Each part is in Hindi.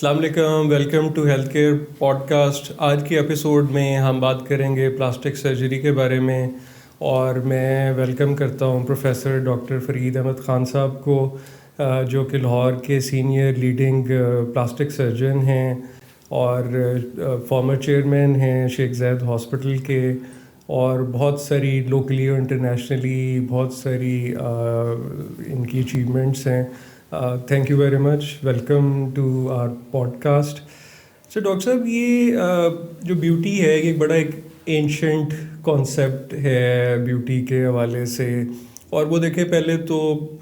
अस्सलाम वालेकुम, welcome to health care podcast. आज के एपिसोड में हम बात करेंगे प्लास्टिक सर्जरी के बारे में। और मैं वेलकम करता हूं प्रोफेसर डॉक्टर फ़रीद अहमद ख़ान साहब को, जो कि लाहौर के सीनियर लीडिंग प्लास्टिक सर्जन हैं और फॉर्मर चेयरमैन हैं शेख ज़ायद हॉस्पिटल के। और बहुत सारी लोकली और इंटरनेशनली बहुत सारी इनकी अचीवमेंट्स हैं। Thank you very much, welcome to our podcast. So doctor साहब, ये जो ब्यूटी है ये बड़ा एक एंशंट कॉन्सेप्ट है ब्यूटी के हवाले से। और वो देखें, पहले तो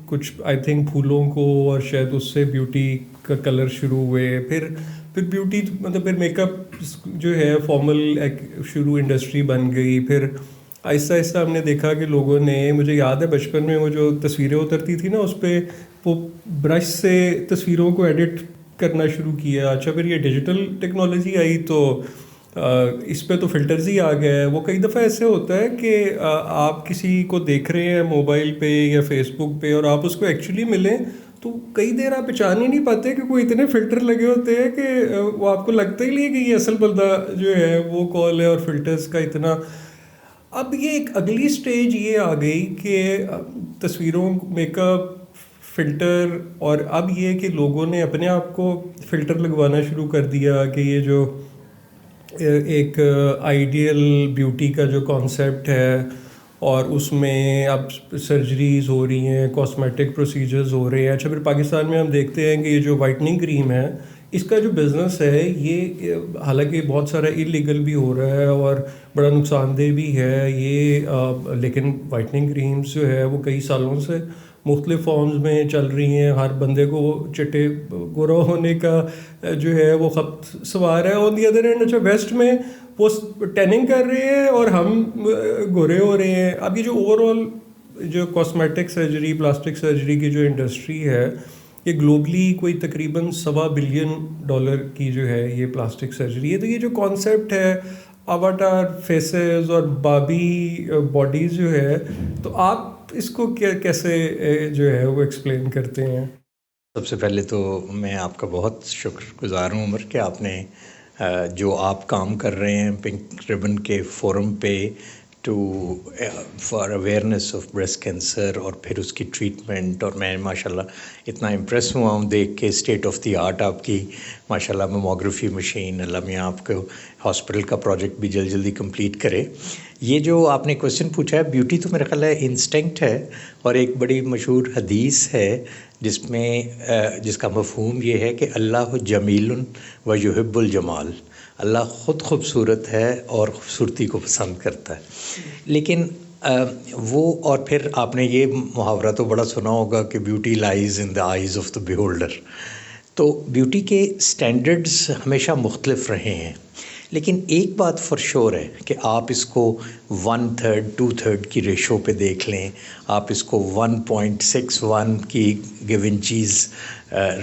कुछ आई थिंक फूलों को और शायद उससे ब्यूटी का कलर शुरू हुए, फिर ब्यूटी मतलब फिर मेकअप जो है फॉर्मल एक शुरू इंडस्ट्री बन गई। फिर आहिस्ता आहिस्ता हमने देखा कि लोगों ने, मुझे याद है बचपन में वो जो तस्वीरें उतरती थी ना, उस पर वो ब्रश से तस्वीरों को एडिट करना शुरू किया। अच्छा, फिर ये डिजिटल टेक्नोलॉजी आई तो इस पे तो फ़िल्टर्स ही आ गया है। वो कई दफ़ा ऐसे होता है कि आप किसी को देख रहे हैं मोबाइल पे या फेसबुक पे और आप उसको एक्चुअली मिलें तो कई देर आप पहचान ही नहीं पाते कि कोई इतने फ़िल्टर लगे होते हैं कि वो आपको लगता ही नहीं है कि ये असल बंदा जो है वो कॉल है। और फिल्टर्स का इतना, अब ये एक अगली स्टेज ये आ गई कि तस्वीरों मेकअप फ़िल्टर, और अब ये कि लोगों ने अपने आप को फ़िल्टर लगवाना शुरू कर दिया कि ये जो एक आइडियल ब्यूटी का जो कॉन्सेप्ट है, और उसमें अब सर्जरीज हो रही हैं, कॉस्मेटिक प्रोसीजर्स हो रहे हैं। अच्छा, फिर पाकिस्तान में हम देखते हैं कि ये जो वाइटनिंग क्रीम है इसका जो बिज़नेस है ये हालांकि बहुत सारा इलीगल भी हो रहा है और बड़ा नुकसानदेह भी है ये, लेकिन वाइटनिंग क्रीम्स जो है वो कई सालों से मुख्तलिफ़ फॉर्म्स में चल रही हैं। हर बंदे को चिट्टे गोरा होने का जो है वो खपत सवार है। ऑन दी अदर एंड, अच्छा, वेस्ट में वो टैनिंग कर रहे हैं और हम गोरे हो रहे हैं। अब ये जो ओवरऑल जो कॉस्मेटिक सर्जरी, प्लास्टिक सर्जरी की जो इंडस्ट्री है, ये ग्लोबली कोई तकरीबन $1.25 बिलियन की जो है ये प्लास्टिक सर्जरी है। तो ये जो कॉन्सेप्ट है अवतार फेसेस और बाबी बॉडीज़ जो है, तो आप इसको कैसे जो है वो एक्सप्लेन करते हैं? सबसे पहले तो मैं आपका बहुत शुक्रगुज़ार हूँ उमर, कि आपने जो आप काम कर रहे हैं पिंक रिबन के फोरम पे to for awareness of breast cancer और फिर उसकी ट्रीटमेंट। और मैं माशाल्लाह इतना इम्प्रेस हुआ हूँ देख के, स्टेट ऑफ द आर्ट आपकी माशाल्लाह मेमोग्राफी मशीन। अल्लाह मियाँ आपको हॉस्पिटल का प्रोजेक्ट भी जल्दी जल्दी कंप्लीट करे। ये जो आपने क्वेश्चन पूछा है, ब्यूटी तो मेरा ख्याल है इंस्टिंक्ट है। और एक बड़ी मशहूर हदीस है जिसमें जिसका मफ़हूम ये है कि अल्लाह जमीलुन व युहिब्बुल जमाल, अल्लाह ख़ुद खूबसूरत है और ख़ूबसूरती को पसंद करता है। लेकिन वो, और फिर आपने ये मुहावरा तो बड़ा सुना होगा कि beauty lies in the eyes of the beholder. तो ब्यूटी के स्टैंडर्ड्स हमेशा मुख्तलिफ रहे हैं, लेकिन एक बात फॉर श्योर है कि आप इसको 1/3 2/3 की रेशो पे देख लें, आप इसको 1.61 की गिवन चीज़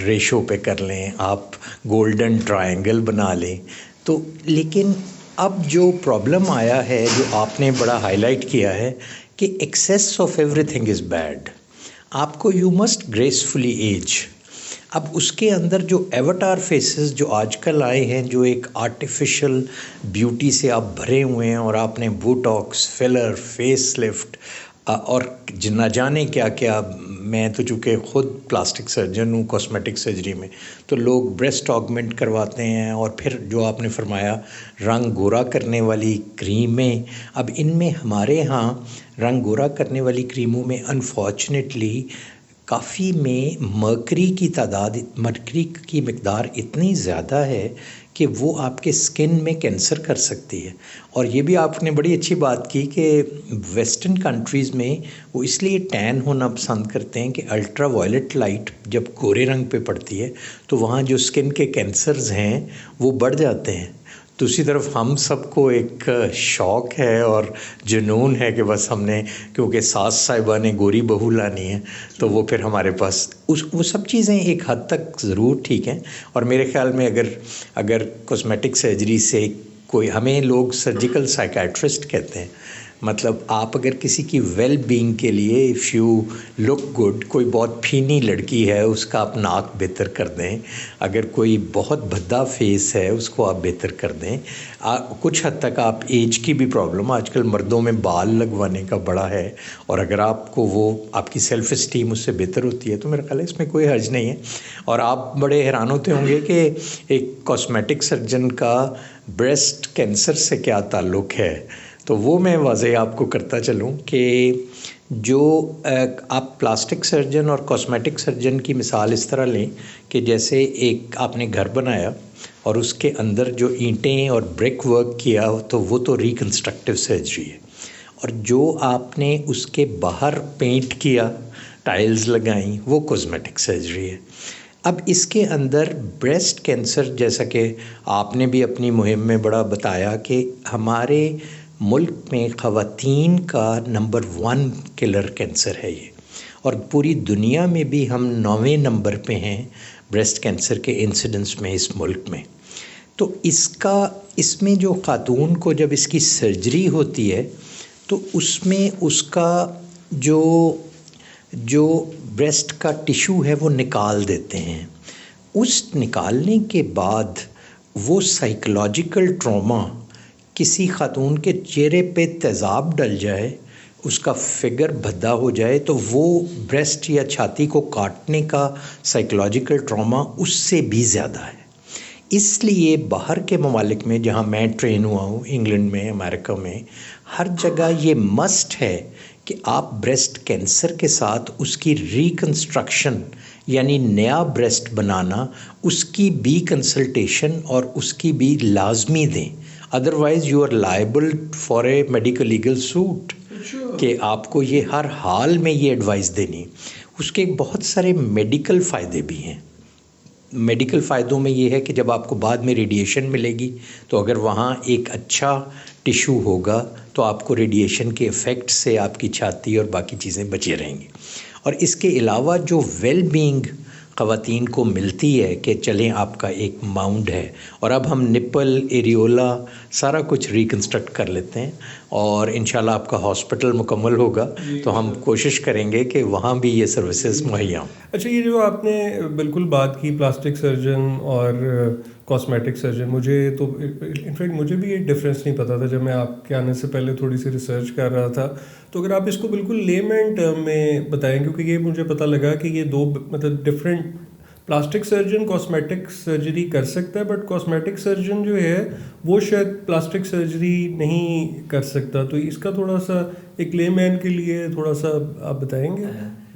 रेशो पे कर लें, आप गोल्डन ट्रायंगल बना लें तो। लेकिन अब जो प्रॉब्लम आया है, जो आपने बड़ा हाईलाइट किया है कि excess of everything is bad. आपको यू मस्ट ग्रेसफुली एज। अब उसके अंदर जो एवटार फेसेस जो आजकल आए हैं, जो एक आर्टिफिशियल ब्यूटी से आप भरे हुए हैं, और आपने बोटॉक्स, फिलर, फेस लिफ्ट और न जाने क्या क्या। मैं तो चूँकि ख़ुद प्लास्टिक सर्जन हूँ कॉस्मेटिक सर्जरी में, तो लोग ब्रेस्ट ऑगमेंट करवाते हैं। और फिर जो आपने फरमाया रंग गोरा करने वाली क्रीमें, अब इनमें हमारे यहाँ रंग गोरा करने वाली क्रीमों में अनफॉर्चुनेटली काफ़ी में मर्करी की मकदार इतनी ज़्यादा है कि वो आपके स्किन में कैंसर कर सकती है। और ये भी आपने बड़ी अच्छी बात की कि वेस्टर्न कंट्रीज़ में वो इसलिए टैन होना पसंद करते हैं कि अल्ट्रा वायलेट लाइट जब गोरे रंग पे पड़ती है तो वहाँ जो स्किन के कैंसर्स हैं वो बढ़ जाते हैं। दूसरी तरफ हम सबको एक शौक़ है और जुनून है कि बस हमने, क्योंकि सास साहिबा ने गोरी बहू लानी है, तो वो फिर हमारे पास वो सब चीज़ें एक हद तक ज़रूर ठीक हैं। और मेरे ख़्याल में अगर कॉस्मेटिक सर्जरी से कोई, हमें लोग सर्जिकल साइकेट्रिस्ट कहते हैं, मतलब आप अगर किसी की वेल बीइंग के लिए इफ़ यू लुक गुड, कोई बहुत फीनी लड़की है उसका आप नाक बेहतर कर दें, अगर कोई बहुत भद्दा फेस है उसको आप बेहतर कर दें, कुछ हद तक आप एज की भी प्रॉब्लम, आजकल मर्दों में बाल लगवाने का बड़ा है, और अगर आपको वो आपकी सेल्फ़ इस्टीम उससे बेहतर होती है तो मेरा ख्याल है इसमें कोई हर्ज नहीं है। और आप बड़े हैरान होते होंगे कि एक कॉस्मेटिक सर्जन का ब्रेस्ट कैंसर से क्या ताल्लुक़ है। तो वो मैं वाज़ेह आपको करता चलूँ कि जो आप प्लास्टिक सर्जन और कॉस्मेटिक सर्जन की मिसाल इस तरह लें कि जैसे एक आपने घर बनाया और उसके अंदर जो ईंटें और ब्रिक वर्क किया तो वो तो रिकन्स्ट्रक्टिव सर्जरी है, और जो आपने उसके बाहर पेंट किया, टाइल्स लगाई, वो कॉस्मेटिक सर्जरी है। अब इसके अंदर ब्रेस्ट कैंसर, जैसा कि आपने भी अपनी मुहिम में बड़ा बताया कि हमारे मुल्क में ख़वातीन का नंबर 1 किलर कैंसर है ये, और पूरी दुनिया में भी हम 9वें नंबर पे हैं ब्रेस्ट कैंसर के इंसिडेंस में इस मुल्क में। तो इसमें जो खातून को जब इसकी सर्जरी होती है तो उसमें उसका जो ब्रेस्ट का टिश्यू है वो निकाल देते हैं। उस निकालने के बाद वो साइकोलॉजिकल ट्रॉमा, किसी खातून के चेहरे पे तेज़ाब डल जाए, उसका फिगर भद्दा हो जाए, तो वो ब्रेस्ट या छाती को काटने का साइकोलॉजिकल ट्रॉमा उससे भी ज़्यादा है। इसलिए बाहर के ममालिक में जहाँ मैं ट्रेन हुआ हूँ, इंग्लैंड में, अमेरिका में, हर जगह ये मस्ट है कि आप ब्रेस्ट कैंसर के साथ उसकी रिकन्स्ट्रक्शन यानी नया ब्रेस्ट बनाना, उसकी भी कंसल्टेशन और उसकी भी लाजमी दें, otherwise you are liable for a medical legal suit कि आपको ये हर हाल में ये एडवाइस देनी। उसके बहुत सारे मेडिकल फ़ायदे भी हैं। मेडिकल फ़ायदों में ये है कि जब आपको बाद में रेडिएशन मिलेगी तो अगर वहाँ एक अच्छा टिश्यू होगा तो आपको रेडिएशन के इफ़ेक्ट से आपकी छाती और बाकी चीज़ें बची रहेंगी। और इसके अलावा जो वेल बीइंग ख़वातीन को मिलती है कि चलें आपका एक माउंड है और अब हम निपल, एरियोला सारा कुछ रिकन्स्ट्रक्ट कर लेते हैं, और इंशाल्लाह आपका हॉस्पिटल मुकम्मल होगा तो हम कोशिश करेंगे कि वहाँ भी ये सर्विसेज मुहैया हों। अच्छा, ये जो आपने बिल्कुल बात की प्लास्टिक सर्जन और कॉस्मेटिक सर्जन, मुझे तो इनफैक्ट मुझे भी ये डिफरेंस नहीं पता था जब मैं आपके आने से पहले थोड़ी सी रिसर्च कर रहा था। तो अगर आप इसको बिल्कुल लेमैन टर्म में बताएं, क्योंकि ये मुझे पता लगा कि ये दो मतलब different, plastic surgeon cosmetic surgery कर सकता है बट कॉस्मेटिक सर्जन जो है वो शायद प्लास्टिक सर्जरी नहीं कर सकता। तो इसका थोड़ा सा एक लेमैन के लिए थोड़ा सा आप बताएंगे?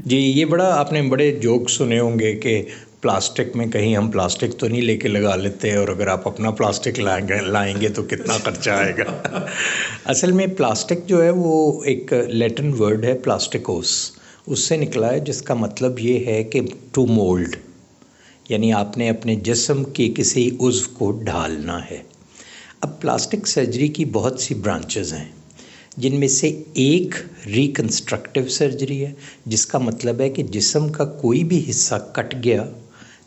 जी, ये बड़ा आपने बड़े जोक सुने होंगे कि प्लास्टिक में कहीं हम प्लास्टिक तो नहीं लेके लगा लेते, और अगर आप अपना प्लास्टिक लाएंगे तो कितना खर्चा आएगा। असल में प्लास्टिक जो है वो एक लैटिन वर्ड है प्लास्टिकोस, उससे निकला है, जिसका मतलब ये है कि टू मोल्ड, यानी आपने अपने जिस्म के किसी उज़्व को ढालना है। अब प्लास्टिक सर्जरी की बहुत सी ब्रांचेस हैं, जिनमें से एक रिकन्स्ट्रक्टिव सर्जरी है, जिसका मतलब है कि जिस्म का कोई भी हिस्सा कट गया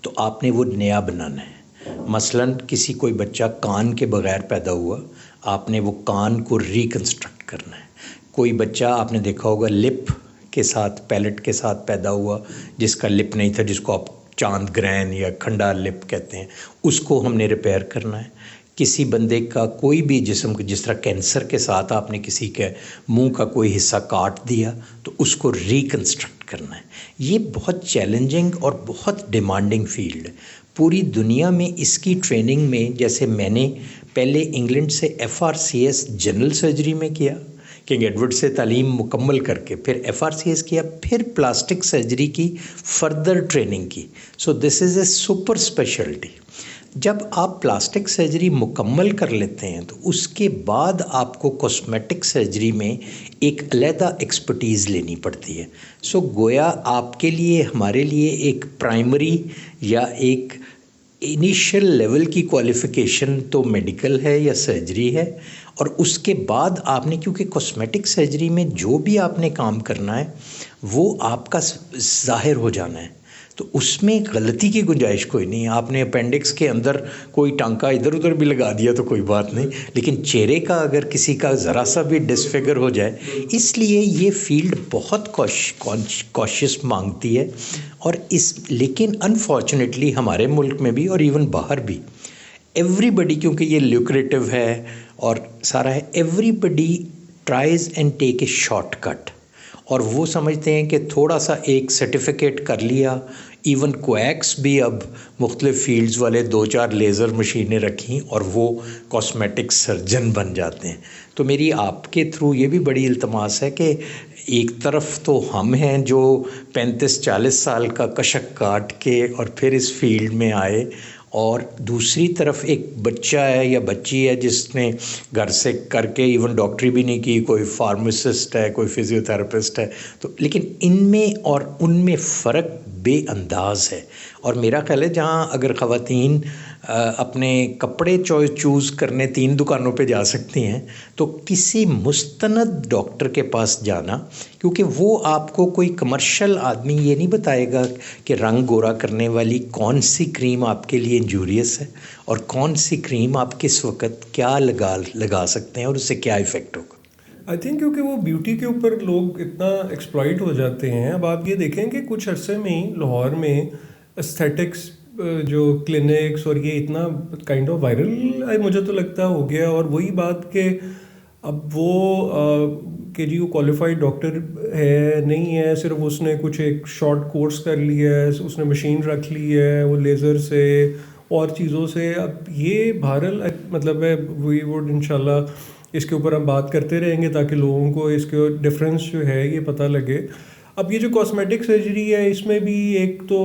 तो आपने वो नया बनाना है। मसलन कोई बच्चा कान के बगैर पैदा हुआ, आपने वो कान को रिकन्स्ट्रक्ट करना है। कोई बच्चा आपने देखा होगा लिप के साथ, पैलेट के साथ पैदा हुआ, जिसका लिप नहीं था, जिसको आप चांद ग्रैन या खंडा लिप कहते हैं, उसको हमने रिपेयर करना है। किसी बंदे का कोई भी जिस्म, जिस तरह कैंसर के साथ आपने किसी के मुंह का कोई हिस्सा काट दिया तो उसको रिकन्स्ट्रक्ट करना है। ये बहुत चैलेंजिंग और बहुत डिमांडिंग फील्ड है। पूरी दुनिया में इसकी ट्रेनिंग में, जैसे मैंने पहले इंग्लैंड से FRCS जनरल सर्जरी में किया, किंग एडवर्ड से तालीम मुकम्मल करके फिर FRCS किया, फिर प्लास्टिक सर्जरी की फर्दर ट्रेनिंग की। So this is a super speciality. जब आप प्लास्टिक सर्जरी मुकम्मल कर लेते हैं तो उसके बाद आपको कॉस्मेटिक सर्जरी में एक अलहदा एक्सपर्टीज़ लेनी पड़ती है। सो गोया आपके लिए, हमारे लिए एक प्राइमरी या एक इनिशियल लेवल की क्वालिफ़िकेशन तो मेडिकल है या सर्जरी है, और उसके बाद आपने, क्योंकि कॉस्मेटिक सर्जरी में जो भी आपने काम करना है वो आपका ज़ाहिर हो जाना है। तो उसमें गलती की गुंजाइश कोई नहीं है। आपने अपेंडिक्स के अंदर कोई टांका इधर उधर भी लगा दिया तो कोई बात नहीं, लेकिन चेहरे का अगर किसी का ज़रा सा भी डिसफिगर हो जाए, इसलिए ये फील्ड बहुत कॉशियस मांगती है। और लेकिन अनफॉर्चुनेटली हमारे मुल्क में भी और इवन बाहर भी एवरीबडी, क्योंकि ये ल्यूक्रेटिव है और सारा है, everybody tries and take a shortcut. और वो समझते हैं कि थोड़ा सा एक सर्टिफिकेट कर लिया, इवन क्वैक्स भी अब मुख्तलिफ फील्ड्स वाले 2-4 लेज़र मशीनें रखी और वो कॉस्मेटिक सर्जन बन जाते हैं। तो मेरी आपके थ्रू ये भी बड़ी इल्तमास है कि एक तरफ तो हम हैं जो 35-40 साल का कशक काट के और फिर इस फील्ड में आए, और दूसरी तरफ एक बच्चा है या बच्ची है जिसने घर से करके इवन डॉक्टरी भी नहीं की, कोई फार्मासिस्ट है, कोई फिजियोथेरेपिस्ट है। तो लेकिन इनमें और उनमें फ़र्क बेअंदाज है। और मेरा ख्याल है जहाँ अगर ख़वातीन अपने कपड़े चूज़ करने 3 दुकानों पे जा सकती हैं, तो किसी मुस्तनद डॉक्टर के पास जाना, क्योंकि वो आपको कोई कमर्शियल आदमी ये नहीं बताएगा कि रंग गोरा करने वाली कौन सी क्रीम आपके लिए इंजूरियस है और कौन सी क्रीम आप किस वक्त क्या लगा सकते हैं और उससे क्या इफ़ेक्ट होगा। आई थिंक क्योंकि वो ब्यूटी के ऊपर लोग इतना एक्सप्लॉइट हो जाते हैं। अब आप ये देखें कि कुछ अरसे में ही लाहौर में एस्थेटिक्स जो क्लिनिक्स और ये इतना काइंड ऑफ वायरल मुझे तो लगता हो गया। और वही बात कि अब वो कि जी वो क्वालिफाइड डॉक्टर है नहीं है, सिर्फ उसने कुछ एक शॉर्ट कोर्स कर लिया है, उसने मशीन रख ली है वो लेज़र से और चीज़ों से। अब ये वायरल मतलब है, वी वुड इंशाल्लाह इसके ऊपर हम बात करते रहेंगे ताकि लोगों को इसके डिफरेंस जो है ये पता लगे। अब ये जो कॉस्मेटिक सर्जरी है इसमें भी एक तो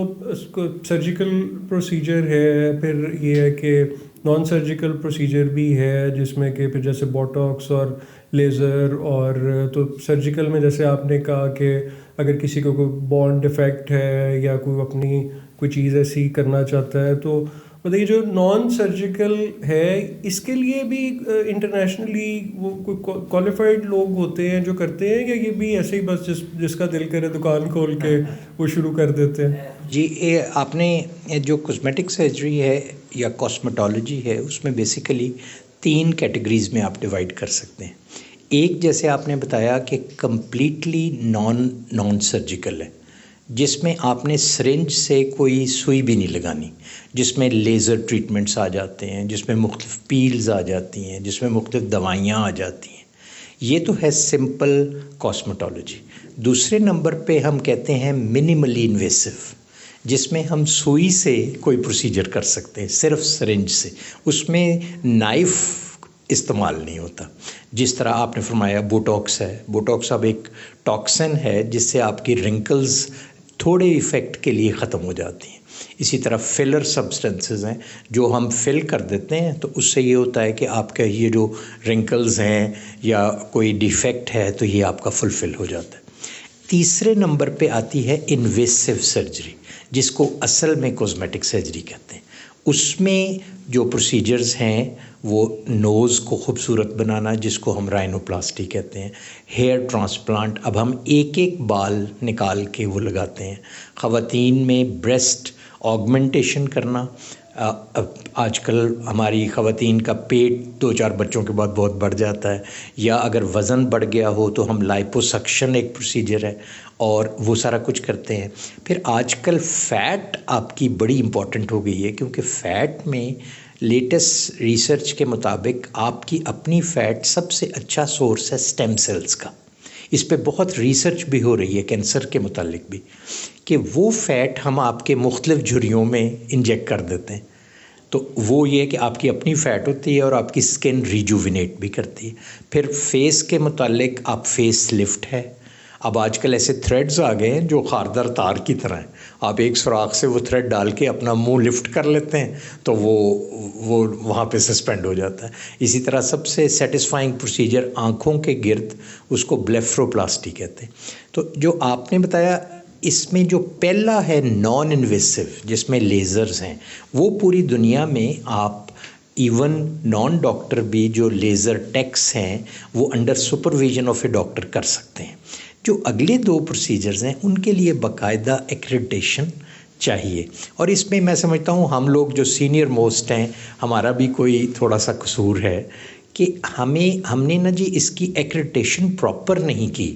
सर्जिकल प्रोसीजर है, फिर ये है कि नॉन सर्जिकल प्रोसीजर भी है जिसमें कि फिर जैसे बोटॉक्स और लेज़र। और तो सर्जिकल में जैसे आपने कहा कि अगर किसी को कोई बॉर्न डिफेक्ट है या कोई अपनी कोई चीज़ ऐसी करना चाहता है, तो मतलब ये जो नॉन सर्जिकल है इसके लिए भी इंटरनेशनली वो कोई क्वालिफाइड लोग होते हैं जो करते हैं, या ये भी ऐसे ही बस जिसका दिल करे दुकान खोल के वो शुरू कर देते हैं? जी, ये आपने जो कॉस्मेटिक सर्जरी है या कॉस्मेटोलॉजी है उसमें बेसिकली 3 कैटेगरीज़ में आप डिवाइड कर सकते हैं। एक जैसे आपने बताया कि कम्प्लीटली नॉन सर्जिकल है, जिसमें आपने सिरिंज से कोई सुई भी नहीं लगानी, जिसमें लेज़र ट्रीटमेंट्स आ जाते हैं, जिसमें मुख्तलिफ पील्स आ जाती हैं, जिसमें मुख्तलिफ दवाइयाँ आ जाती हैं। ये तो है सिंपल कॉस्मेटोलॉजी। दूसरे नंबर पे हम कहते हैं मिनिमली इन्वेसिव, जिसमें हम सुई से कोई प्रोसीजर कर सकते हैं, सिर्फ सिरिंज से, उसमें नाइफ़ इस्तेमाल नहीं होता। जिस तरह आपने फरमाया बोटॉक्स है, बोटॉक्स अब एक टॉक्सिन है जिससे आपकी रिंकल्स थोड़े इफ़ेक्ट के लिए ख़त्म हो जाती हैं। इसी तरह फिलर सब्सटेंसेस हैं जो हम फिल कर देते हैं, तो उससे ये होता है कि आपका ये जो रिंकल्स हैं या कोई डिफेक्ट है तो ये आपका फुलफ़िल हो जाता है। तीसरे नंबर पे आती है इन्वेसिव सर्जरी, जिसको असल में कॉस्मेटिक सर्जरी कहते हैं। उसमें जो प्रोसीजर्स हैं वो नोज़ को खूबसूरत बनाना, जिसको हम राइनोप्लास्टी कहते हैं, हेयर ट्रांसप्लांट, अब हम एक बाल निकाल के वो लगाते हैं। ख़वातीन में ब्रेस्ट ऑगमेंटेशन करना, आजकल हमारी ख़वातीन का पेट 2-4 बच्चों के बाद बहुत बढ़ जाता है, या अगर वज़न बढ़ गया हो तो हम लाइपोसक्शन एक प्रोसीजर है और वो सारा कुछ करते हैं। फिर आजकल फ़ैट आपकी बड़ी इम्पॉर्टेंट हो गई है, क्योंकि फ़ैट में लेटेस्ट रिसर्च के मुताबिक आपकी अपनी फ़ैट सबसे अच्छा सोर्स है स्टेम सेल्स का। इस पे बहुत रिसर्च भी हो रही है कैंसर के मुतालिक भी, कि वो फ़ैट हम आपके मुख्तलिफ झुर्रियों में इंजेक्ट कर देते हैं, तो वो ये कि आपकी अपनी फ़ैट होती है और आपकी स्किन रिजुविनेट भी करती है। फिर फेस के मुतालिक आप फेस लिफ्ट है, अब आजकल ऐसे थ्रेड्स आ गए हैं जो खारदार तार की तरह हैं, आप एक सुराख से वो थ्रेड डाल के अपना मुंह लिफ्ट कर लेते हैं तो वो वहाँ पे सस्पेंड हो जाता है। इसी तरह सबसे सेटिस्फाइंग प्रोसीजर आँखों के गिर्द, उसको ब्लेफरोप्लास्टी कहते हैं। तो जो आपने बताया इसमें जो पहला है नॉन इन्वेसिव जिसमें लेज़र्स हैं, वो पूरी दुनिया में आप इवन नॉन डॉक्टर भी जो लेज़र टेक्स हैं वो under supervision of A doctor कर सकते हैं। जो अगले 2 प्रोसीजर्स हैं उनके लिए बाकायदा एक्रेडिटेशन चाहिए। और इसमें मैं समझता हूँ हम लोग जो सीनियर मोस्ट हैं, हमारा भी कोई थोड़ा सा कसूर है कि हमने ना जी इसकी एक्रेडिटेशन प्रॉपर नहीं की।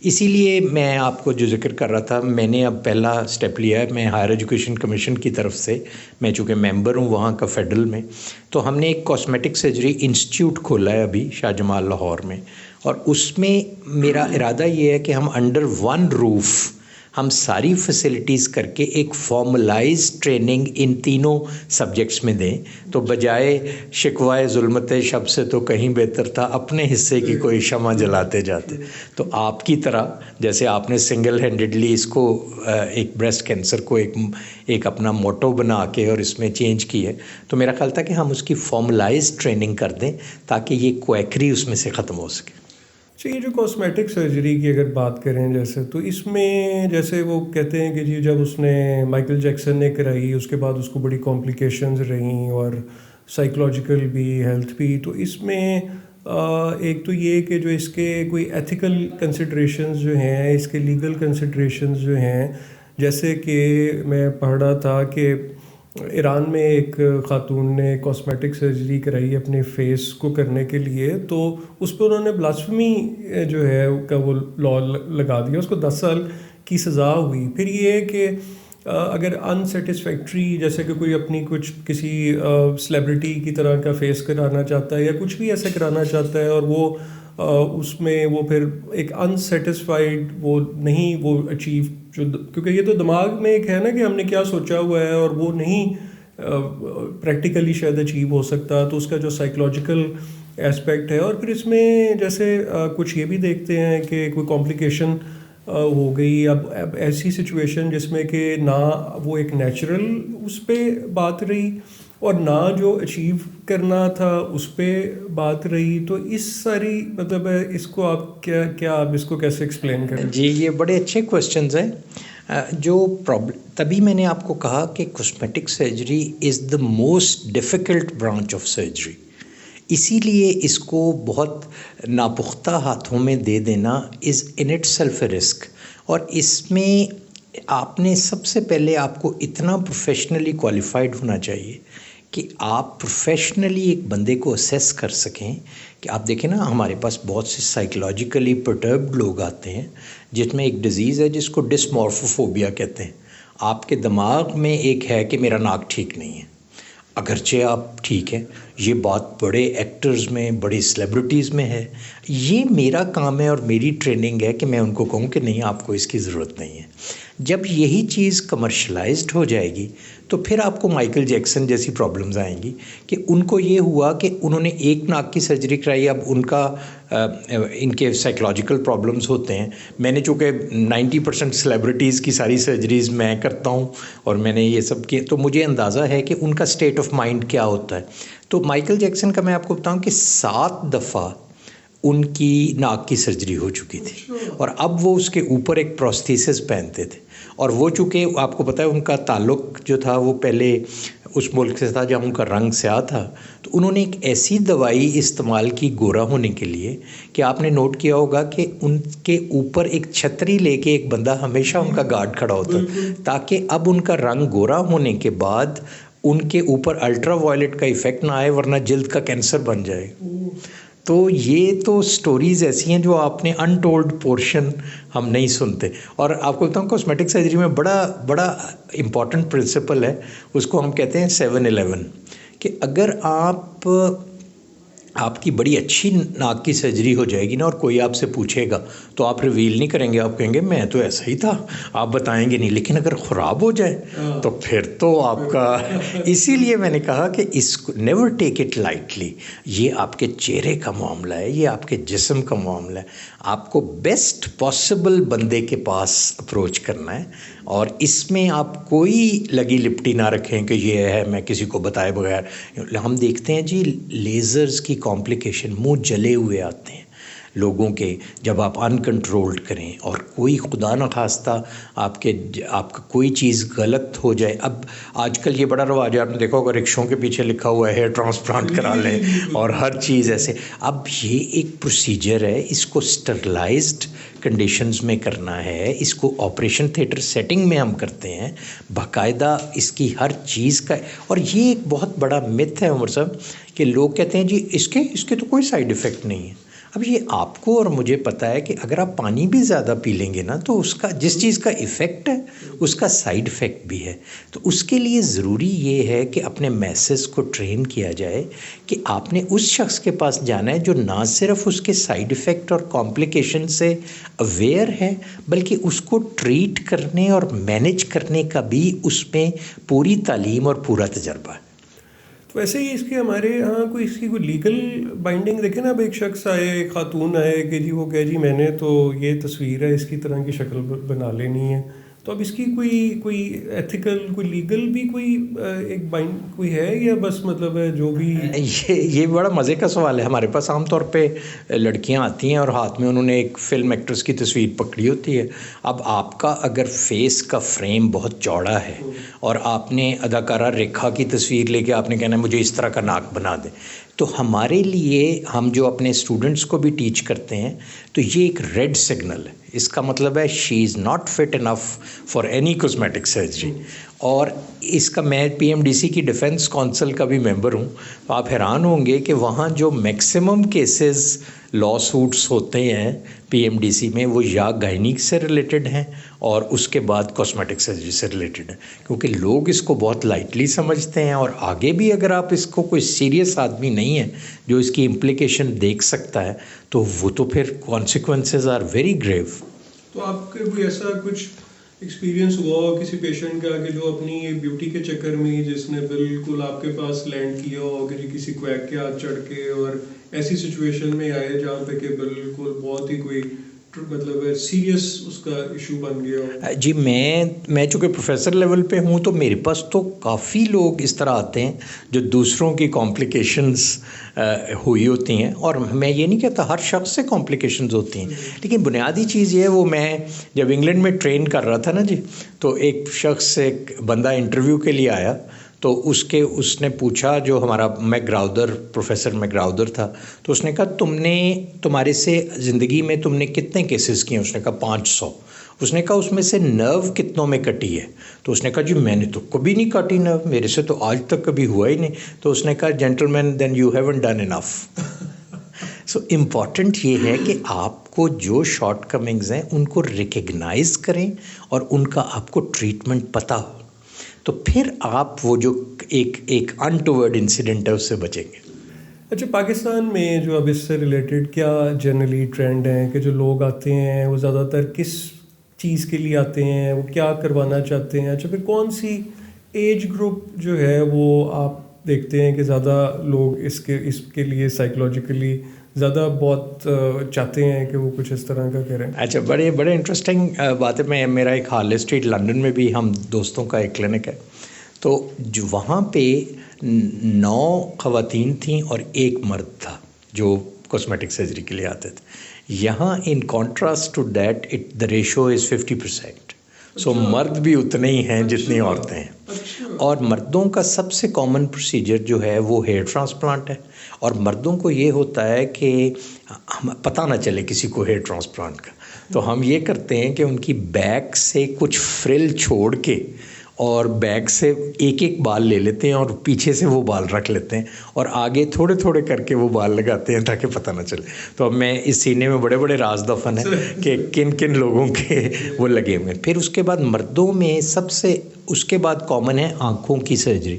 इसीलिए मैं आपको जो ज़िक्र कर रहा था, मैंने अब पहला स्टेप लिया है। मैं हायर एजुकेशन कमीशन की तरफ से, मैं चूँकि मेंबर हूँ वहाँ का फेडरल में, तो हमने एक कॉस्मेटिक सर्जरी इंस्टीट्यूट खोला है अभी शाहजमाल लाहौर में। और उसमें मेरा इरादा ये है कि हम अंडर वन रूफ़ हम सारी फैसिलिटीज़ करके एक फॉर्मलाइज्ड ट्रेनिंग इन तीनों सब्जेक्ट्स में दें। तो बजाय शिकवाए ज़ुल्मत शब से तो कहीं बेहतर था अपने हिस्से की कोई शमा जलाते जाते। तो आपकी तरह जैसे आपने सिंगल हैंडेडली इसको एक ब्रेस्ट कैंसर को एक अपना मोटो बना के और इसमें चेंज की है, तो मेरा ख्याल था कि हम उसकी फॉर्मलाइज्ड ट्रेनिंग कर दें ताकि ये क्वैकरी उसमें से ख़त्म हो सके। तो ये जो कॉस्मेटिक सर्जरी की अगर बात करें जैसे, तो इसमें जैसे वो कहते हैं कि जी जब उसने माइकल जैक्सन ने कराई उसके बाद उसको बड़ी कॉम्प्लिकेशंस रहीं और साइकोलॉजिकल भी, हेल्थ भी। तो इसमें एक तो ये कि जो इसके कोई एथिकल कंसिड्रेशंस जो हैं, इसके लीगल कंसिड्रेशंस जो हैं, जैसे कि मैं पढ़ रहा था कि ईरान में एक ख़ातून ने कॉस्मेटिक सर्जरी कराई अपने फेस को करने के लिए, तो उस पर उन्होंने ब्लास्फेमी जो है का वो लॉ लगा दिया, उसको 10 साल की सज़ा हुई। फिर ये है कि अगर अनसेटिस्फैक्ट्री, जैसे कि कोई अपनी कुछ किसी सेलिब्रिटी की तरह का फेस कराना चाहता है या कुछ भी ऐसा कराना चाहता है और वो उसमें वो फिर एक अनसेटिस्फाइड वो नहीं वो अचीव, जो क्योंकि ये तो दिमाग में एक है ना कि हमने क्या सोचा हुआ है और वो नहीं प्रैक्टिकली शायद अचीव हो सकता, तो उसका जो साइकोलॉजिकल एस्पेक्ट है। और फिर इसमें जैसे कुछ ये भी देखते हैं कि कोई कॉम्प्लिकेशन हो गई, अब ऐसी सिचुएशन जिसमें कि ना वो एक नेचुरल उस पर बात रही और ना जो अचीव करना था उस पर बात रही। तो इस सारी मतलब इसको आप क्या आप इसको कैसे एक्सप्लेन करें? जी, ये बड़े अच्छे क्वेश्चंस हैं। जो प्रॉब्लम, तभी मैंने आपको कहा कि cosmetic surgery is the most difficult branch of surgery. इसीलिए इसको बहुत नापुख्ता हाथों में दे देना is in itself a risk. और इसमें आपने सबसे पहले आपको इतना प्रोफेशनली क्वालिफाइड होना चाहिए कि आप प्रोफेशनली एक बंदे को असेस कर सकें। कि आप देखें ना, हमारे पास बहुत से साइकोलॉजिकली परटर्ब्ड लोग आते हैं जिसमें एक डिज़ीज़ है जिसको डिस्मॉर्फोफोबिया कहते हैं। आपके दिमाग में एक है कि मेरा नाक ठीक नहीं है, अगरचे आप ठीक है। ये बात बड़े एक्टर्स में, बड़े सेलिब्रिटीज़ में है। ये मेरा काम है और मेरी ट्रेनिंग है कि मैं उनको कहूँ कि नहीं, आपको इसकी ज़रूरत नहीं है। जब यही चीज़ कमर्शलाइज्ड हो जाएगी तो फिर आपको माइकल जैक्सन जैसी प्रॉब्लम्स आएंगी कि उनको ये हुआ कि उन्होंने एक नाक की सर्जरी कराई, अब उनका इनके साइकोलॉजिकल प्रॉब्लम्स होते हैं। मैंने चूँकि 90% सेलिब्रिटीज़ की सारी सर्जरीज़ मैं करता हूँ और मैंने ये सब किए, तो मुझे अंदाज़ा है कि उनका स्टेट ऑफ माइंड क्या होता है। तो माइकल जैक्सन का मैं आपको बताऊँ कि 7 दफ़ा उनकी नाक की सर्जरी हो चुकी थी और अब वो उसके ऊपर एक प्रोस्थेसिस पहनते थे। और वो चूँकि आपको पता है उनका ताल्लुक़ जो था वो पहले उस मुल्क से था जहाँ उनका रंग स्याह था, तो उन्होंने एक ऐसी दवाई इस्तेमाल की गोरा होने के लिए कि आपने नोट किया होगा कि उनके ऊपर एक छतरी लेके एक बंदा हमेशा उनका गार्ड खड़ा होता, ताकि अब उनका रंग गोरा होने के बाद उनके ऊपर अल्ट्रा वायलेट का इफ़ेक्ट ना आए, वरना जल्द का कैंसर बन जाए। तो ये तो स्टोरीज़ ऐसी हैं जो आपने अनटोल्ड पोर्शन हम नहीं सुनते। और आपको बताऊँ कॉस्मेटिक सर्जरी में बड़ा इम्पॉर्टेंट प्रिंसिपल है, उसको हम कहते हैं 7-11, कि अगर आपकी बड़ी अच्छी नाक की सर्जरी हो जाएगी ना और कोई आपसे पूछेगा तो आप रिवील नहीं करेंगे, आप कहेंगे मैं तो ऐसा ही था, आप बताएंगे नहीं। लेकिन अगर ख़राब हो जाए तो फिर तो आपका इसीलिए मैंने कहा कि इसको नेवर टेक इट लाइटली। ये आपके चेहरे का मामला है, ये आपके जिस्म का मामला है। आपको बेस्ट पॉसिबल बंदे के पास अप्रोच करना है और इसमें आप कोई लगी लिपटी ना रखें कि ये है मैं किसी को बताए बगैर। हम देखते हैं जी लेज़र्स की कॉम्प्लिकेशन, मुंह जले हुए आते हैं, लोगों के, जब आप अनकंट्रोल्ड करें और कोई खुदा न खास्ता आपका कोई चीज़ गलत हो जाए। अब आजकल ये बड़ा रवाज है, आपने देखा होगा रिक्शों के पीछे लिखा हुआ है हेयर ट्रांसप्लांट करा लें और हर चीज़ ऐसे। अब ये एक प्रोसीजर है, इसको स्टरलाइज्ड कंडीशंस में करना है, इसको ऑपरेशन थिएटर सेटिंग में हम करते हैं बाकायदा, इसकी हर चीज़ का। और ये एक बहुत बड़ा मिथ है उमर साहब कि लोग कहते हैं जी इसके तो कोई साइड इफ़ेक्ट नहीं है। अब ये आपको और मुझे पता है कि अगर आप पानी भी ज़्यादा पी लेंगे ना तो उसका जिस चीज़ का इफ़ेक्ट है उसका साइड इफ़ेक्ट भी है। तो उसके लिए ज़रूरी ये है कि अपने मैसेज को ट्रेन किया जाए कि आपने उस शख्स के पास जाना है जो ना सिर्फ उसके साइड इफ़ेक्ट और कॉम्प्लिकेशन से अवेयर है बल्कि उसको ट्रीट करने और मैनेज करने का भी उसमें पूरी तालीम और पूरा तजर्बा है। तो वैसे ही इसकी हमारे यहाँ इसकी कोई लीगल बाइंडिंग देखे ना। अब एक शख्स आए, एक खातून आए कि जी वो कहे जी मैंने तो ये तस्वीर है इसकी तरह की शक्ल बना लेनी है, तो अब इसकी कोई एथिकल कोई लीगल भी एक बाइंड कोई है या बस मतलब है जो भी। ये बड़ा मज़े का सवाल है। हमारे पास आमतौर पे लड़कियां आती हैं और हाथ में उन्होंने एक फ़िल्म एक्ट्रेस की तस्वीर पकड़ी होती है। अब आपका अगर फेस का फ्रेम बहुत चौड़ा है और आपने अदाकारा रेखा की तस्वीर लेके आपने कहना है मुझे इस तरह का नाक बना दे, तो हमारे लिए हम जो अपने स्टूडेंट्स को भी टीच करते हैं तो ये एक रेड सिग्नल है। इसका मतलब है she is not fit enough for any cosmetic surgery. और इसका मैं पीएमडीसी की डिफेंस काउंसिल का भी मेंबर हूँ। तो आप हैरान होंगे कि वहाँ जो मैक्सिमम केसेस लॉ सूट्स होते हैं पीएमडीसी में वो या गायनिक से रिलेटेड हैं और उसके बाद कॉस्मेटिक सर्जरी से रिलेटेड है, क्योंकि लोग इसको बहुत लाइटली समझते हैं। और आगे भी अगर आप इसको कोई सीरियस आदमी नहीं है जो इसकी इम्प्लिकेशन देख सकता है तो वो तो फिर कॉन्सिक्वेंसेस आर वेरी ग्रेव। तो आपके कोई ऐसा कुछ एक्सपीरियंस हुआ हो किसी पेशेंट का कि जो अपनी ब्यूटी के चक्कर में जिसने बिल्कुल आपके पास लैंड किया हो कि जिस क्वैक के हाथ चढ़ के और ऐसी सिचुएशन में आए जहाँ पे कि बिल्कुल बहुत ही कोई मतलब सीरियस उसका इशू बन गया हो? जी मैं चूँकि प्रोफेसर लेवल पे हूँ तो मेरे पास तो काफ़ी लोग इस तरह आते हैं जो दूसरों की कॉम्प्लिकेशंस हुई होती हैं। और मैं ये नहीं कहता हर शख्स से कॉम्प्लिकेशंस होती हैं, लेकिन बुनियादी चीज़ ये है, वो मैं जब इंग्लैंड में ट्रेन कर रहा था ना जी, तो एक शख्स एक बंदा इंटरव्यू के लिए आया तो उसने पूछा, जो हमारा प्रोफेसर मैग्राउदर था, तो उसने कहा तुम्हारे से ज़िंदगी में तुमने कितने केसेस किए? उसने कहा 500। उसने कहा उसमें से नर्व कितनों में कटी है? तो उसने कहा जी मैंने तो कभी नहीं काटी नर्व, मेरे से तो आज तक कभी हुआ ही नहीं। तो उसने कहा gentleman then you haven't done enough. So important ये है कि आपको जो शॉर्टकमिंग्स हैं उनको रिकग्नाइज करें और उनका आपको ट्रीटमेंट पता हो, तो फिर आप वो जो एक अनटुवर्ड इंसिडेंट है उससे बचेंगे। अच्छा, पाकिस्तान में जो अब इससे रिलेटेड क्या जनरली ट्रेंड है कि जो लोग आते हैं वो ज़्यादातर किस चीज़ के लिए आते हैं, वो क्या करवाना चाहते हैं? अच्छा, फिर कौन सी एज ग्रुप जो है वो आप देखते हैं कि ज़्यादा लोग इसके लिए साइकोलॉजिकली ज़्यादा बहुत चाहते हैं कि वो कुछ इस तरह का करें? अच्छा, बड़े इंटरेस्टिंग बात है। मेरा एक हार्ले स्ट्रीट लंदन में भी हम दोस्तों का एक क्लिनिक है, तो जो वहाँ पे 9 ख़वातीन थीं और 1 मर्द था जो कॉस्मेटिक सर्जरी के लिए आते थे। यहाँ in contrast to that the ratio is 50%। So मर्द भी उतने ही हैं जितनी औरतें हैं। और मर्दों का सबसे कॉमन प्रोसीजर जो है वो हेयर ट्रांसप्लांट है। और मर्दों को ये होता है कि पता ना चले किसी को हेयर ट्रांसप्लांट का, तो हम ये करते हैं कि उनकी बैक से कुछ फ्रिल छोड़ के और बैक से एक एक बाल ले लेते हैं और पीछे से वो बाल रख लेते हैं और आगे थोड़े थोड़े करके वो बाल लगाते हैं ताकि पता ना चले। तो अब मैं इस सीने में बड़े बड़े राज दफन है कि किन किन लोगों के वो लगे हुए हैं। फिर उसके बाद मर्दों में उसके बाद कॉमन है आँखों की सर्जरी।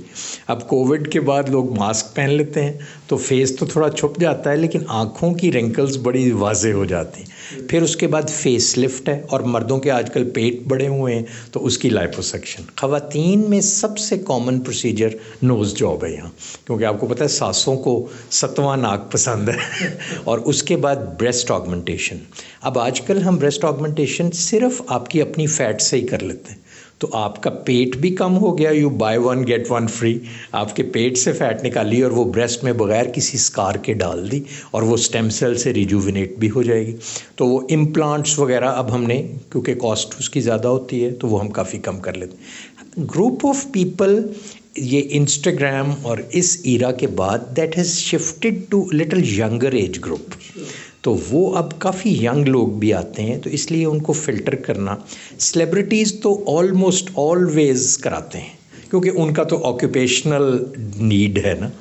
अब कोविड के बाद लोग मास्क पहन लेते हैं तो फेस तो थोड़ा छुप जाता है, लेकिन आँखों की रिंकल्स बड़ी वाजे हो जाती हैं। फिर उसके बाद फेस लिफ्ट है और मर्दों के आजकल पेट बड़े हुए हैं तो उसकी लाइपोसक्शन। ख़वातीन में सबसे कॉमन प्रोसीजर नोज़ जॉब है यहाँ, क्योंकि आपको पता है सासों को 7वां नाक पसंद है। और उसके बाद ब्रेस्ट ऑगमेंटेशन। अब आजकल हम ब्रेस्ट ऑगमेंटेशन सिर्फ आपकी अपनी फ़ैट से ही कर लेते हैं, तो आपका पेट भी कम हो गया, you by one get one free, आपके पेट से फैट निकाली और वो ब्रेस्ट में बगैर किसी स्कार के डाल दी और वो स्टेम सेल से रिजुविनेट भी हो जाएगी। तो वो इम्प्लांट्स वगैरह अब हमने, क्योंकि कॉस्ट उसकी ज़्यादा होती है तो वो हम काफ़ी कम कर लेते हैं। ग्रुप ऑफ पीपल, ये इंस्टाग्राम और इस ईरा के बाद that has shifted to little younger age group, तो वो अब काफ़ी यंग लोग भी आते हैं, तो इसलिए उनको फ़िल्टर करना। सेलिब्रिटीज़ तो ऑलमोस्ट ऑलवेज़ कराते हैं क्योंकि उनका तो ऑक्यूपेशनल नीड है ना।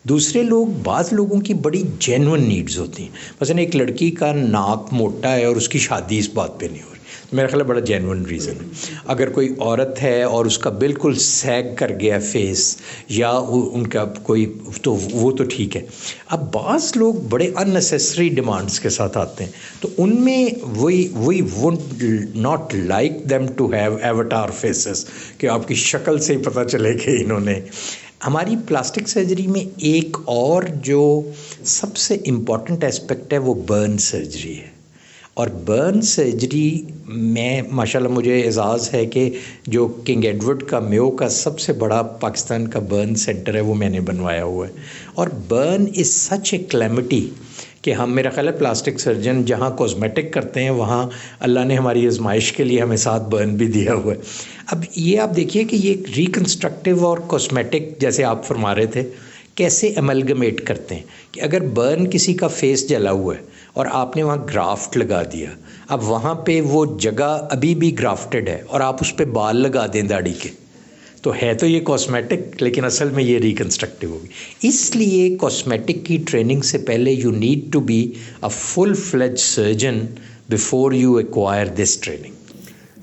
दूसरे लोग, बाज़ लोगों की बड़ी जेन्युइन नीड्स होती हैं। मसलन एक लड़की का नाक मोटा है और उसकी शादी इस बात पे नहीं हो रही, मेरा ख्याल है बड़ा जेन्युइन रीज़न है। अगर कोई औरत है और उसका बिल्कुल सैग कर गया फेस या उनका कोई, तो वो तो ठीक है। अब बाज़ लोग बड़े अननेसेसरी डिमांड्स के साथ आते हैं, तो उनमें we would not like them to have avatar faces कि आपकी शक्ल से ही पता चले कि इन्होंने। हमारी प्लास्टिक सर्जरी में एक और जो सबसे इम्पॉर्टेंट एस्पेक्ट है वो बर्न सर्जरी है। और बर्न सर्जरी में माशाल्लाह मुझे एजाज़ है कि जो किंग एडवर्ड का मेयो का सबसे बड़ा पाकिस्तान का बर्न सेंटर है वो मैंने बनवाया हुआ है। और burn is such A calamity कि हम, मेरा ख्याल है प्लास्टिक सर्जन जहाँ कॉस्मेटिक करते हैं वहाँ अल्लाह ने हमारी आजमाइश के लिए हमें साथ बर्न भी दिया हुआ है। अब ये आप देखिए कि ये रिकन्स्ट्रक्टिव और कॉस्मेटिक, जैसे आप फरमा रहे थे, कैसे अमलगमेट करते हैं कि अगर बर्न किसी का फेस जला हुआ है और आपने वहाँ ग्राफ्ट लगा दिया, अब वहाँ पे वो जगह अभी भी ग्राफ्टेड है और आप उस पर बाल लगा दें दाढ़ी के, तो है तो ये कॉस्मेटिक लेकिन असल में ये रिकन्स्ट्रक्टिव होगी। इसलिए कॉस्मेटिक की ट्रेनिंग से पहले you need to be a full fledge surgeon before you acquire this training.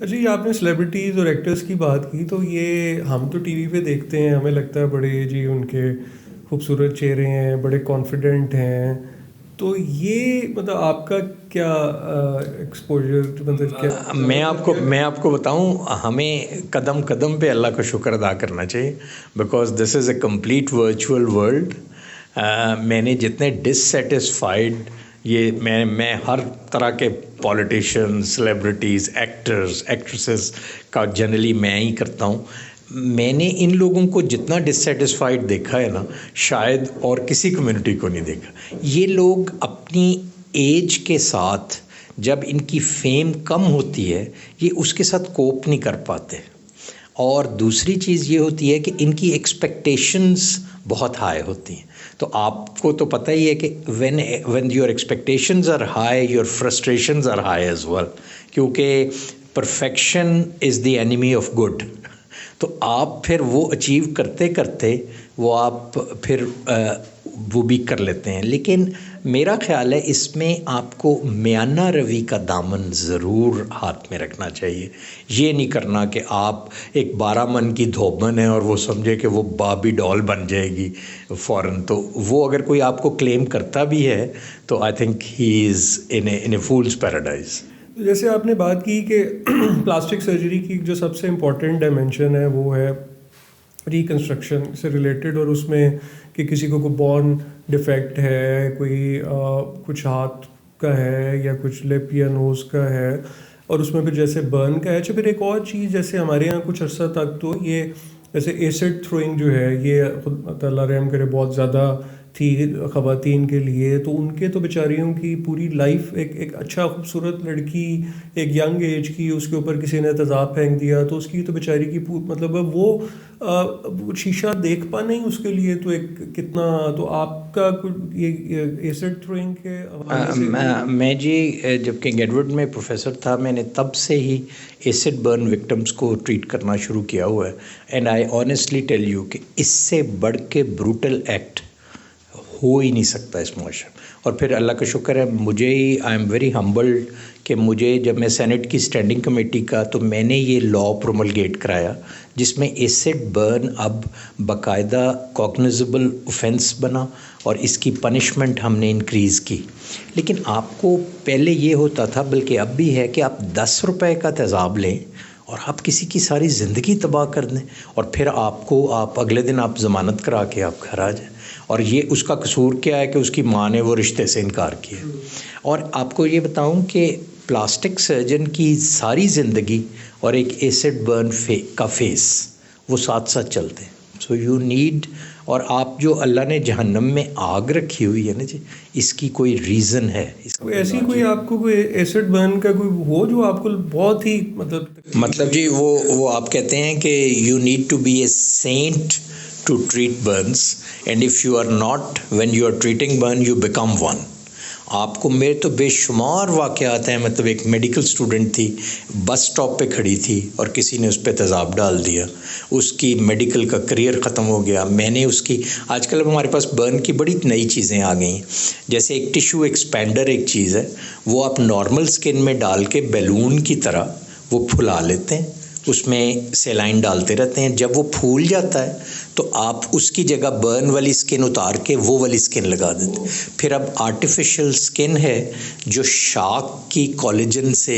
अच्छा, ये आपने सेलिब्रिटीज़ और एक्टर्स की बात की, तो ये हम तो टीवी पे देखते हैं, हमें लगता है बड़े जी उनके खूबसूरत चेहरे हैं, बड़े कॉन्फिडेंट हैं, तो ये मतलब आपका क्या एक्सपोजर, मतलब क्या? मैं आपको बताऊं, हमें कदम कदम पे अल्लाह का शुक्र अदा करना चाहिए, because this is a complete virtual world. मैंने जितने डिससेटिस्फाइड, ये मैं हर तरह के पॉलिटिशियंस, सेलिब्रिटीज़, एक्टर्स, एक्ट्रेसेस का जनरली मैं ही करता हूँ। मैंने इन लोगों को जितना डिससेटिस्फाइड देखा है ना, शायद और किसी कम्युनिटी को नहीं देखा। ये लोग अपनी एज के साथ, जब इनकी फेम कम होती है, ये उसके साथ कोप नहीं कर पाते। और दूसरी चीज़ ये होती है कि इनकी एक्सपेक्टेशंस बहुत हाई होती हैं। तो आपको तो पता ही है कि when your expectations are high, your frustrations are high as well, क्योंकि perfection is the enemy of good. तो आप फिर वो अचीव करते करते वो आप फिर वो भी कर लेते हैं। लेकिन मेरा ख्याल है इसमें आपको मियाना रवि का दामन ज़रूर हाथ में रखना चाहिए। ये नहीं करना कि आप एक 12 मन की धोबन है और वो समझे कि वो बाबी डॉल बन जाएगी फ़ौरन। तो वो अगर कोई आपको क्लेम करता भी है तो I think he is in A fools paradise. जैसे आपने बात की कि प्लास्टिक सर्जरी की जो सबसे इम्पोर्टेंट डायमेंशन है वो है रिकन्स्ट्रक्शन से रिलेटेड, और उसमें कि किसी को बॉर्न डिफेक्ट है, कोई कुछ हाथ का है या कुछ लिप या नोज़ का है, और उसमें फिर जैसे बर्न का है। अच्छा, फिर एक और चीज़, जैसे हमारे यहाँ कुछ अर्सा तक तो ये जैसे एसिड थ्रोइंग जो है, ये अल्लाह रहम करे बहुत ज़्यादा थी ख़वातीन के लिए, तो उनके तो बेचारियों की पूरी लाइफ, एक अच्छा खूबसूरत लड़की एक यंग एज की, उसके ऊपर किसी ने तेज़ाब फेंक दिया तो उसकी तो बेचारी की मतलब वो शीशा देख पाना ही उसके लिए तो एक कितना। तो आपका ये एसिड थ्रोइंग के मैं जी जब किंग एडवर्ड में प्रोफेसर था, मैंने तब से ही एसिड बर्न विक्टिम्स को ट्रीट करना शुरू किया हुआ है। And I honestly tell you कि इससे बढ़ के ब्रूटल एक्ट हो ही नहीं सकता इस मुआशरे। और फिर अल्लाह का शुक्र है, मुझे ही, आई एम वेरी हम्बल्ड कि मुझे, जब मैं सेनेट की स्टैंडिंग कमेटी का, तो मैंने ये लॉ प्रोमलगेट कराया जिसमें एसिड बर्न अब बाकायदा कॉग्निजेबल ऑफेंस बना और इसकी पनिशमेंट हमने इंक्रीज़ की। लेकिन आपको पहले ये होता था, बल्कि अब भी है, कि आप 10 रुपए का तेज़ाब लें और आप किसी की सारी ज़िंदगी तबाह कर दें, और फिर आप अगले दिन आप ज़मानत करा के आप घर आ जाए। और ये उसका कसूर क्या है कि उसकी माँ ने वो रिश्ते से इनकार किया। और आपको ये बताऊं कि प्लास्टिक सर्जन की सारी ज़िंदगी और एक एसिड बर्न का फेस वो साथ साथ चलते हैं। सो यू नीड, और आप जो अल्लाह ने जहन्नम में आग रखी हुई है ना जी, इसकी कोई रीज़न है। कोई ऐसी कोई आपको कोई एसिड बर्न का कोई हो जो आपको बहुत ही मतलब जी वो आप कहते हैं कि you need to be a saint to treat burns, and if you are not, when you are treating burn you become one. आपको मेरे तो बेशुमार वाक़यात हैं। मतलब एक मेडिकल स्टूडेंट थी, बस स्टॉप पे खड़ी थी और किसी ने उस पर तेज़ाब डाल दिया, उसकी मेडिकल का करियर ख़त्म हो गया। मैंने उसकी, आजकल अब हमारे पास बर्न की बड़ी नई चीज़ें आ गई हैं, जैसे एक टिश्यू एक्सपेंडर एक चीज़ है, वो आप नॉर्मल स्किन में डाल के बैलून की तरह वो फुला लेते हैं, उसमें सेलाइन डालते रहते हैं। जब वो फूल जाता है तो आप उसकी जगह बर्न वाली स्किन उतार के वो वाली स्किन लगा देते हैं। फिर अब आर्टिफिशियल स्किन है जो शार्क की कोलेजन से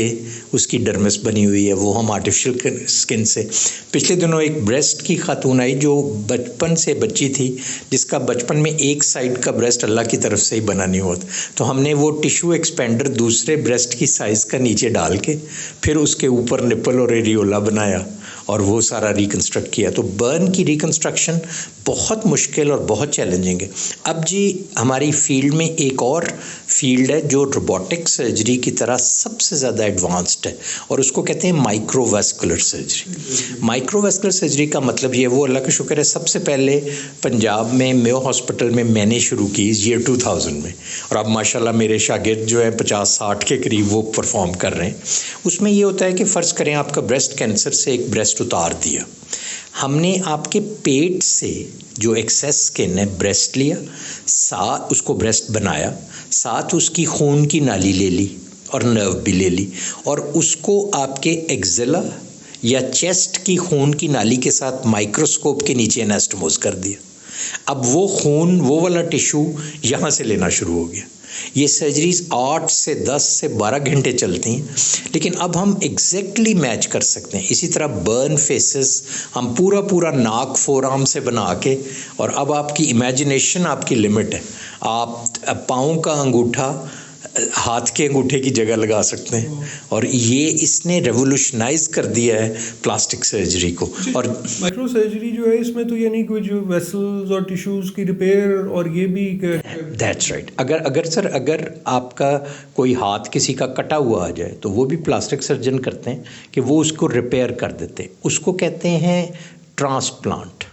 उसकी डर्मिस बनी हुई है, वो हम आर्टिफिशियल स्किन से। पिछले दिनों एक ब्रेस्ट की खातून आई जो बचपन से बच्ची थी, जिसका बचपन में एक साइड का ब्रेस्ट अल्लाह की तरफ से ही बना नहीं होता, तो हमने वो टिश्यू एक्सपेंडर दूसरे ब्रेस्ट की साइज़ का नीचे डाल के फिर उसके ऊपर निपल और एरियोला बनाया और वो सारा रिकन्स्ट्रक्ट किया। तो बर्न की रिकन्स्ट्रक्शन बहुत मुश्किल और बहुत चैलेंजिंग है। अब जी हमारी फील्ड में एक और फील्ड है जो रोबोटिक सर्जरी की तरह सबसे ज़्यादा एडवांस्ड है, और उसको कहते हैं माइक्रोवेस्कुलर सर्जरी। माइक्रोवेस्कुलर सर्जरी का मतलब ये, वो अल्लाह का शुक्र है सबसे पहले पंजाब में मेयो हॉस्पिटल में मैंने शुरू की ईयर 2000 में, और अब माशाल्लाह मेरे शागिर्द जो है 50-60 के करीब वो परफॉर्म कर रहे हैं। उसमें ये होता है कि फ़र्ज़ करें आपका ब्रेस्ट कैंसर से एक ब्रेस्ट उतार दिया, हमने आपके पेट से जो एक्सेस स्किन है ब्रेस्ट लिया, साथ उसको ब्रेस्ट बनाया, साथ उसकी खून की नाली ले ली और नर्व भी ले ली, और उसको आपके एक्जिला या चेस्ट की खून की नाली के साथ माइक्रोस्कोप के नीचे एनास्टोमोज कर दिया। अब वो खून, वो वाला टिश्यू यहाँ से लेना शुरू हो गया। ये सर्जरीज 8 से 10 से 12 घंटे चलती हैं, लेकिन अब हम एग्जैक्टली मैच कर सकते हैं। इसी तरह बर्न फेसेस हम पूरा नाक फोरआर्म से बना के, और अब आपकी इमेजिनेशन आपकी लिमिट है, आप पाँव का अंगूठा हाथ के अंगूठे की जगह लगा सकते हैं, और ये इसने रेवोल्यूशनाइज कर दिया है प्लास्टिक सर्जरी को। और माइक्रो सर्जरी जो है इसमें तो यानी कोई जो वेसल्स और टिश्यूज़ की रिपेयर और ये भी दैट्स राइट। अगर आपका कोई हाथ किसी का कटा हुआ आ जाए तो वो भी प्लास्टिक सर्जन करते हैं कि वो उसको रिपेयर कर देते हैं, उसको कहते हैं ट्रांसप्लांट।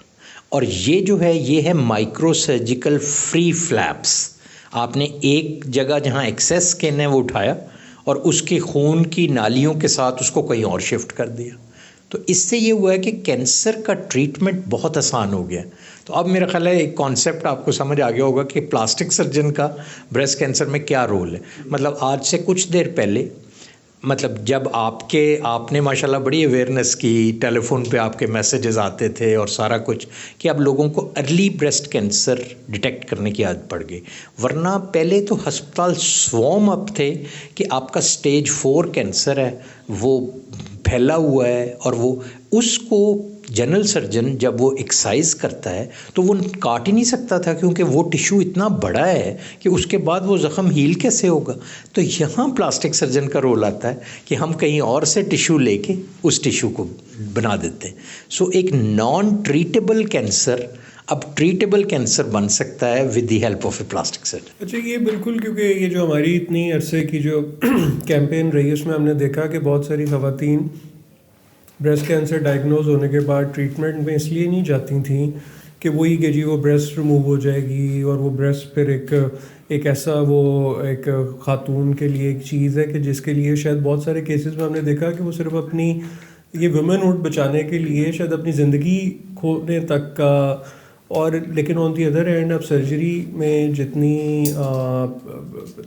और ये जो है ये है माइक्रो सर्जिकल फ्री फ्लैप्स। आपने एक जगह जहाँ एक्सेस स्किन है वो उठाया और उसके खून की नालियों के साथ उसको कहीं और शिफ्ट कर दिया। तो इससे ये हुआ है कि कैंसर का ट्रीटमेंट बहुत आसान हो गया। तो अब मेरा ख्याल है एक कॉन्सेप्ट आपको समझ आ गया होगा कि प्लास्टिक सर्जन का ब्रेस्ट कैंसर में क्या रोल है। मतलब आज से कुछ देर पहले, मतलब जब आपने माशाल्लाह बड़ी अवेयरनेस की, टेलीफोन पे आपके मैसेजेस आते थे और सारा कुछ, कि अब लोगों को अर्ली ब्रेस्ट कैंसर डिटेक्ट करने की आदत पड़ गई। वरना पहले तो अस्पताल स्वॉर्म अप थे कि आपका स्टेज 4 कैंसर है, वो फैला हुआ है, और वो उसको जनरल सर्जन जब वो एक्साइज करता है तो वो काट ही नहीं सकता था, क्योंकि वो टिश्यू इतना बड़ा है कि उसके बाद वो ज़ख़म हील कैसे होगा। तो यहाँ प्लास्टिक सर्जन का रोल आता है कि हम कहीं और से टिश्यू लेके उस टिश्यू को बना देते हैं। सो एक नॉन ट्रीटेबल कैंसर अब ट्रीटेबल कैंसर बन सकता है with the help of A plastic surgeon. अच्छा, ये बिल्कुल, क्योंकि ये जो हमारी इतनी अरसे की जो कैंपेन रही है उसमें हमने देखा कि बहुत सारी ख़वातीन ब्रेस्ट कैंसर डायग्नोज होने के बाद ट्रीटमेंट में इसलिए नहीं जाती थी कि वही कि जी वो ब्रेस्ट रिमूव हो जाएगी, और वो ब्रेस्ट फिर एक ऐसा वो एक खातून के लिए एक चीज़ है कि जिसके लिए शायद बहुत सारे केसेस में हमने देखा कि वो सिर्फ अपनी ये वुमेनहुड बचाने के लिए शायद अपनी ज़िंदगी खोने तक का। और लेकिन ऑन दी अदर हैंड अब सर्जरी में जितनी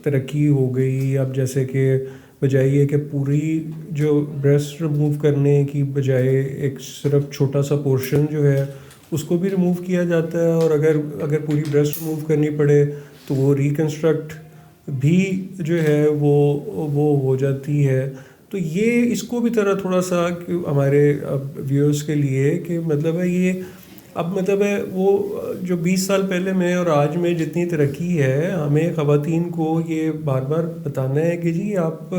तरक्की हो गई, अब जैसे कि बजाय ये कि पूरी जो ब्रेस्ट रिमूव करने की बजाय एक सिर्फ छोटा सा पोर्शन जो है उसको भी रिमूव किया जाता है, और अगर पूरी ब्रेस्ट रिमूव करनी पड़े तो वो रिकन्स्ट्रक्ट भी जो है वो हो जाती है। तो ये इसको भी तरह थोड़ा सा हमारे व्यूअर्स के लिए कि मतलब है ये अब मतलब है वो जो 20 साल पहले में और आज में जितनी तरक्की है, हमें ख़वातीन को ये बार बार बताना है कि जी आप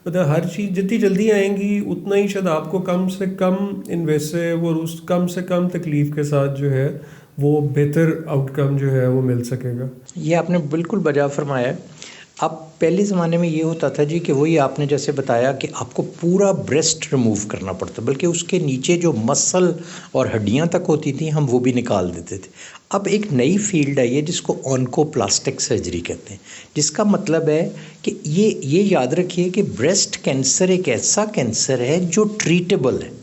मतलब हर चीज़ जितनी जल्दी आएंगी उतना ही शायद आपको कम से कम इन्वेसिव और उस कम से कम तकलीफ़ के साथ जो है वो बेहतर आउटकम जो है वो मिल सकेगा। ये आपने बिल्कुल बजा फरमाया है। अब पहले ज़माने में ये होता था जी कि वही आपने जैसे बताया कि आपको पूरा ब्रेस्ट रिमूव करना पड़ता, बल्कि उसके नीचे जो मसल और हड्डियां तक होती थी हम वो भी निकाल देते थे। अब एक नई फील्ड आई है जिसको ऑन्कोप्लास्टिक सर्जरी कहते हैं, जिसका मतलब है कि ये याद रखिए कि ब्रेस्ट कैंसर एक ऐसा कैंसर है जो ट्रीटेबल है।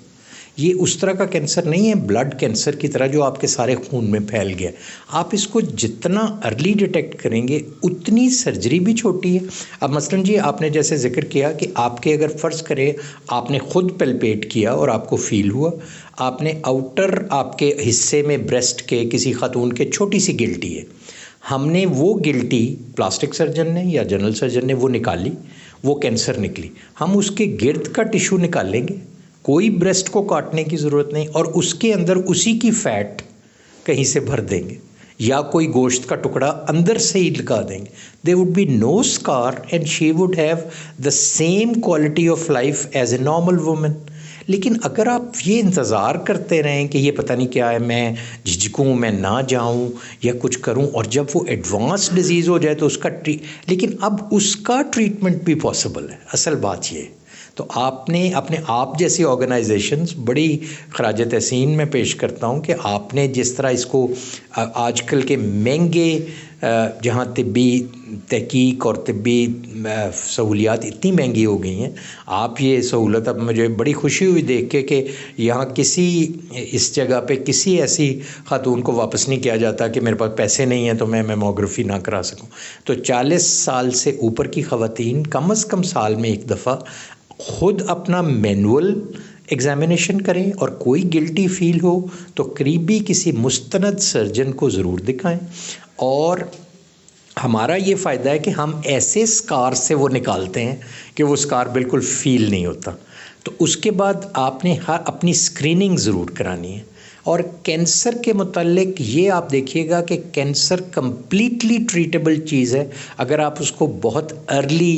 ये उस तरह का कैंसर नहीं है ब्लड कैंसर की तरह जो आपके सारे खून में फैल गया। आप इसको जितना अर्ली डिटेक्ट करेंगे उतनी सर्जरी भी छोटी है। अब मसलन जी आपने जैसे जिक्र किया कि आपके अगर फ़र्ज़ करें आपने ख़ुद पेल्पेट किया और आपको फ़ील हुआ, आपने आउटर आपके हिस्से में ब्रेस्ट के किसी खातून के छोटी सी गिल्टी है, हमने वो गिल्टी प्लास्टिक सर्जन ने या जनरल सर्जन ने वो निकाली, वो कैंसर निकली, हम उसके गिर्द का टिश्यू निकालेंगे, कोई ब्रेस्ट को काटने की ज़रूरत नहीं, और उसके अंदर उसी की फ़ैट कहीं से भर देंगे या कोई गोश्त का टुकड़ा अंदर से ही लगा देंगे। They would be no scar and she would have the same quality of life as a normal woman. लेकिन अगर आप ये इंतज़ार करते रहें कि ये पता नहीं क्या है, मैं झिझकूँ, मैं ना जाऊँ या कुछ करूँ, और जब वो एडवांस डिजीज़ हो जाए तो उसका लेकिन अब उसका ट्रीटमेंट भी पॉसिबल है। असल बात ये, तो आपने अपने आप जैसी ऑर्गेनाइजेशंस बड़ी खराज तहसीन में पेश करता हूँ कि आपने जिस तरह इसको आजकल के महंगे जहाँ तिब्बी तहकीक और तिब्बी सहूलियात इतनी महंगी हो गई हैं, आप ये सहूलत, अब मुझे बड़ी खुशी हुई देख के कि यहाँ किसी इस जगह पे किसी ऐसी खातून को वापस नहीं किया जाता कि मेरे पास पैसे नहीं हैं तो मैं मेमोग्राफी ना करा सकूँ। तो 40 साल से ऊपर की ख़वातीन कम अज़ कम साल में एक दफ़ा खुद अपना मैनुअल एग्ज़ामिनेशन करें, और कोई गिल्टी फील हो तो करीबी किसी मुस्तनद सर्जन को ज़रूर दिखाएं। और हमारा ये फ़ायदा है कि हम ऐसे स्कार से वो निकालते हैं कि वो स्कार बिल्कुल फ़ील नहीं होता। तो उसके बाद आपने हर अपनी स्क्रीनिंग ज़रूर करानी है। और कैंसर के मुताल्लिक ये आप देखिएगा कि कैंसर कम्प्लीटली ट्रीटेबल चीज़ है अगर आप उसको बहुत अर्ली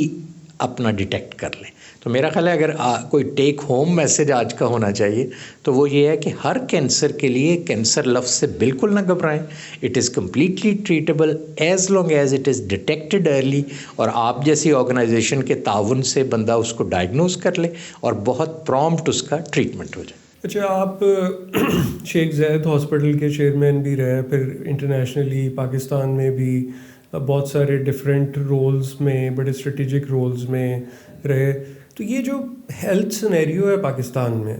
अपना डिटेक्ट कर लें। तो मेरा ख्याल है अगर कोई टेक होम मैसेज आज का होना चाहिए तो वो ये है कि हर कैंसर के लिए कैंसर लफ्ज़ से बिल्कुल ना घबराएं। It is completely treatable as long as it is detected early, और आप जैसी ऑर्गेनाइजेशन के ताउन से बंदा उसको डायग्नोज कर ले और बहुत प्रॉम्प्ट उसका ट्रीटमेंट हो जाए। अच्छा, आप शेख ज़ायद हॉस्पिटल के चेयरमैन भी रहे, फिर इंटरनेशनली पाकिस्तान में भी बहुत सारे डिफरेंट रोल्स में, बड़े स्ट्रेटेजिक रोल्स में रहे। तो ये जो हेल्थ सिनेरियो है पाकिस्तान में,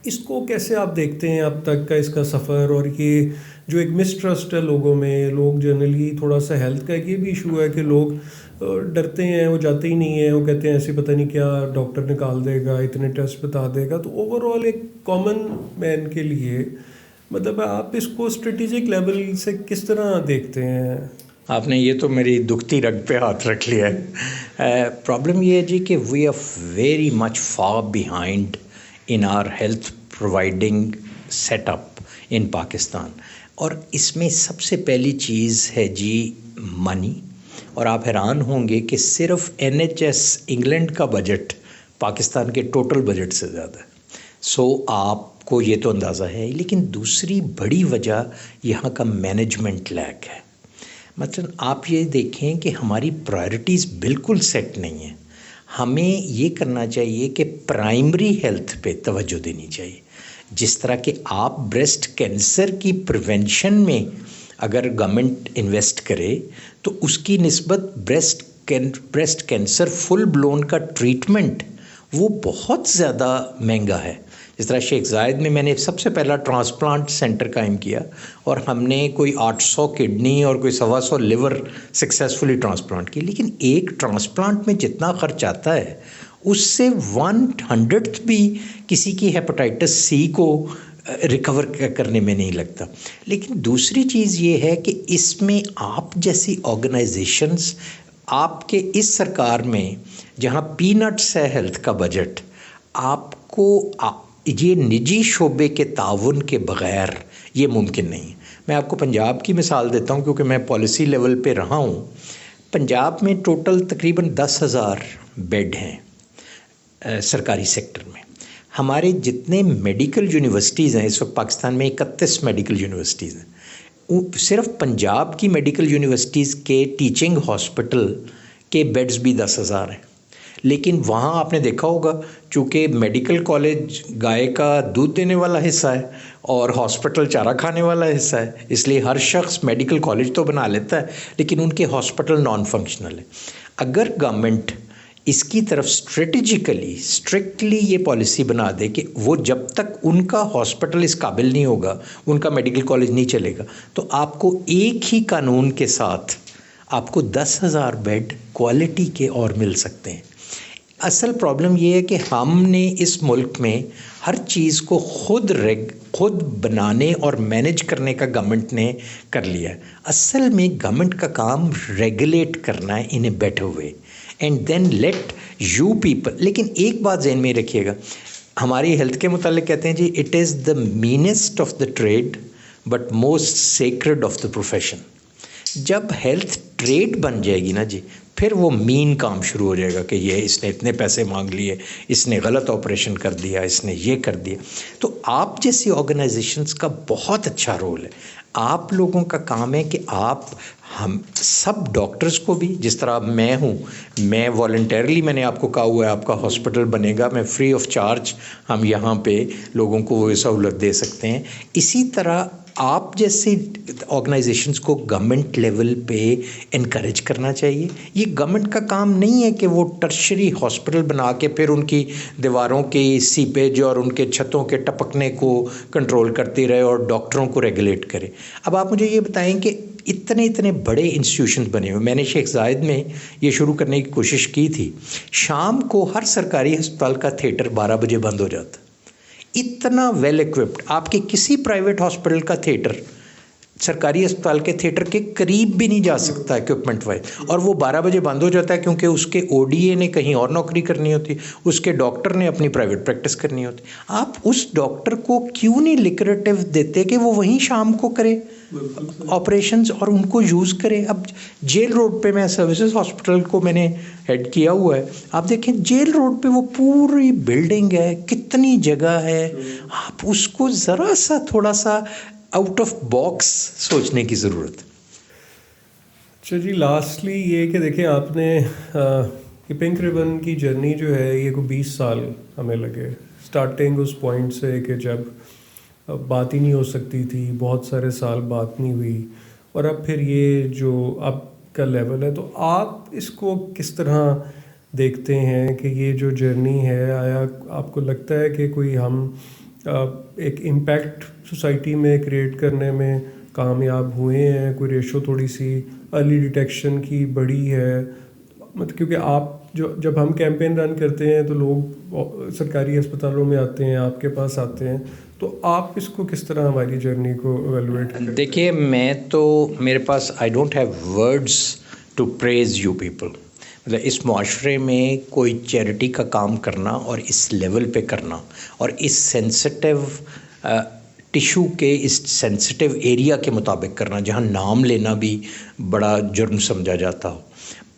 इसको कैसे आप देखते हैं अब तक का इसका सफ़र? और ये जो एक मिसट्रस्ट है लोगों में, लोग जनरली थोड़ा सा हेल्थ का एक ये भी इशू है कि लोग डरते हैं, वो जाते ही नहीं है, वो कहते हैं ऐसे पता नहीं क्या डॉक्टर निकाल देगा, इतने टेस्ट बता देगा। तो ओवरऑल एक कॉमन मैन के लिए मतलब आप इसको स्ट्रेटेजिक लेवल से किस तरह देखते हैं? आपने ये तो मेरी दुखती रग पे हाथ रख लिया है। प्रॉब्लम ये है जी कि we are very much far behind in our health providing setup in Pakistan. और इसमें सबसे पहली चीज़ है जी मनी। और आप हैरान होंगे कि सिर्फ NHS इंग्लैंड का बजट पाकिस्तान के टोटल बजट से ज़्यादा है। सो आपको ये तो अंदाज़ा है। लेकिन दूसरी बड़ी वजह यहाँ का मैनेजमेंट लैक है। मतलब आप ये देखें कि हमारी प्रायोरिटीज़ बिल्कुल सेट नहीं है। हमें ये करना चाहिए कि प्राइमरी हेल्थ पे तवज्जो देनी चाहिए। जिस तरह के आप ब्रेस्ट कैंसर की प्रिवेंशन में अगर गवर्नमेंट इन्वेस्ट करे तो उसकी निस्बत ब्रेस्ट कैंसर फुल ब्लोन का ट्रीटमेंट वो बहुत ज़्यादा महंगा है। जिस तरह शेख ज़ायद में मैंने सबसे पहला ट्रांसप्लांट सेंटर कायम किया और हमने कोई 800 किडनी और कोई 125 लिवर सक्सेसफुली ट्रांसप्लांट की। लेकिन एक ट्रांसप्लांट में जितना खर्च आता है उससे 1/100 भी किसी की हेपेटाइटिस C को रिकवर करने में नहीं लगता। लेकिन दूसरी चीज़ ये है कि इसमें आप जैसी ऑर्गेनाइजेशंस, आपके इस सरकार में जहाँ पीनट्स है हेल्थ का बजट, आपको ये निजी शोबे के ताउन के बग़ैर ये मुमकिन नहीं। मैं आपको पंजाब की मिसाल देता हूँ क्योंकि मैं पॉलिसी लेवल पे रहा हूँ। पंजाब में टोटल तकरीबन 10,000 बेड हैं सरकारी सेक्टर में। हमारे जितने मेडिकल यूनिवर्सिटीज़ हैं इस वक्त पाकिस्तान में 31 मेडिकल यूनिवर्सिटीज़ हैं, सिर्फ पंजाब की मेडिकल यूनिवर्सिटीज़ के टीचिंग हॉस्पिटल के बेड्स भी 10,000 हैं। लेकिन वहाँ आपने देखा होगा, चूँकि मेडिकल कॉलेज गाय का दूध देने वाला हिस्सा है और हॉस्पिटल चारा खाने वाला हिस्सा है, इसलिए हर शख्स मेडिकल कॉलेज तो बना लेता है लेकिन उनके हॉस्पिटल नॉन फंक्शनल है। अगर गवर्नमेंट इसकी तरफ स्ट्रिक्टली ये पॉलिसी बना दे कि वो जब तक उनका हॉस्पिटल इस काबिल नहीं होगा, उनका मेडिकल कॉलेज नहीं चलेगा, तो आपको एक ही कानून के साथ आपको 10,000 बेड क्वालिटी के और मिल सकते हैं। असल प्रॉब्लम ये है कि हमने इस मुल्क में हर चीज़ को खुद बनाने और मैनेज करने का गवर्नमेंट ने कर लिया है। असल में गवर्नमेंट का काम रेगुलेट करना है in a better way and then let you people. लेकिन एक बात ज़हन में रखिएगा, हमारी हेल्थ के मुतालिक कहते हैं जी, it is the meanest of the trade but most sacred of the profession. जब हेल्थ ट्रेड बन जाएगी ना जी, फिर वो मीन काम शुरू हो जाएगा कि ये इसने इतने पैसे मांग लिए, इसने गलत ऑपरेशन कर दिया, इसने ये कर दिया। तो आप जैसी ऑर्गेनाइजेशंस का बहुत अच्छा रोल है। आप लोगों का काम है कि आप हम सब डॉक्टर्स को भी, जिस तरह मैं हूँ, मैं वॉलंटरली, मैंने आपको कहा हुआ है आपका हॉस्पिटल बनेगा, मैं फ्री ऑफ चार्ज हम यहाँ पे लोगों को वो सहूलत दे सकते हैं। इसी तरह आप जैसे ऑर्गेनाइजेशंस को गवर्नमेंट लेवल पे इनकरेज करना चाहिए। ये गवर्नमेंट का काम नहीं है कि वो टर्शरी हॉस्पिटल बना के फिर उनकी दीवारों के सीपेज और उनके छतों के टपकने को कंट्रोल करती रहे और डॉक्टरों को रेगुलेट करे। अब आप मुझे ये बताएं कि इतने बड़े इंस्टीट्यूशन बने हुए, मैंने शेख जायद में ये शुरू करने की कोशिश की थी। शाम को हर सरकारी अस्पताल का थिएटर 12 बजे बंद हो जाता। इतना वेल इक्विप्ड, आपके किसी प्राइवेट हॉस्पिटल का थिएटर सरकारी अस्पताल के थिएटर के करीब भी नहीं जा सकता इक्विपमेंट वाइज, और वो 12 बजे बंद हो जाता है क्योंकि उसके ओडीए ने कहीं और नौकरी करनी होती, उसके डॉक्टर ने अपनी प्राइवेट प्रैक्टिस करनी होती। आप उस डॉक्टर को क्यों नहीं लिक्रेटिव देते कि वो वहीं शाम को करे ऑपरेशंस और उनको यूज़ करे। अब जेल रोड पे, मैं सर्विसेज हॉस्पिटल को मैंने हेड किया हुआ है, आप देखें जेल रोड पे वो पूरी बिल्डिंग है, कितनी जगह है। आप उसको ज़रा सा थोड़ा सा आउट ऑफ बॉक्स सोचने की ज़रूरत है। अच्छा जी, लास्टली ये कि देखें आपने ये पिंक रिबन की जर्नी जो है ये को 20 साल हमें लगे, स्टार्टिंग उस पॉइंट से कि जब बात ही नहीं हो सकती थी, बहुत सारे साल बात नहीं हुई, और अब फिर ये जो अब का लेवल है, तो आप इसको किस तरह देखते हैं कि ये जो जर्नी है, आया आपको लगता है कि कोई हम एक इम्पैक्ट सोसाइटी में क्रिएट करने में कामयाब हुए हैं? कोई रेशो थोड़ी सी अर्ली डिटेक्शन की बड़ी है? मतलब क्योंकि आप जब हम कैंपेन रन करते हैं तो लोग सरकारी अस्पतालों में आते हैं, आपके पास आते हैं, तो आप इसको किस तरह हमारी जर्नी को एवेलुएट करते हैं? देखिए, मैं तो, मेरे पास I don't have words to praise you people. मतलब इस माशरे में कोई चैरिटी का काम करना और इस लेवल पे करना और इस सेंसिटिव टिशू के, इस सेंसिटिव एरिया के मुताबिक करना जहाँ नाम लेना भी बड़ा जुर्म समझा जाता हो,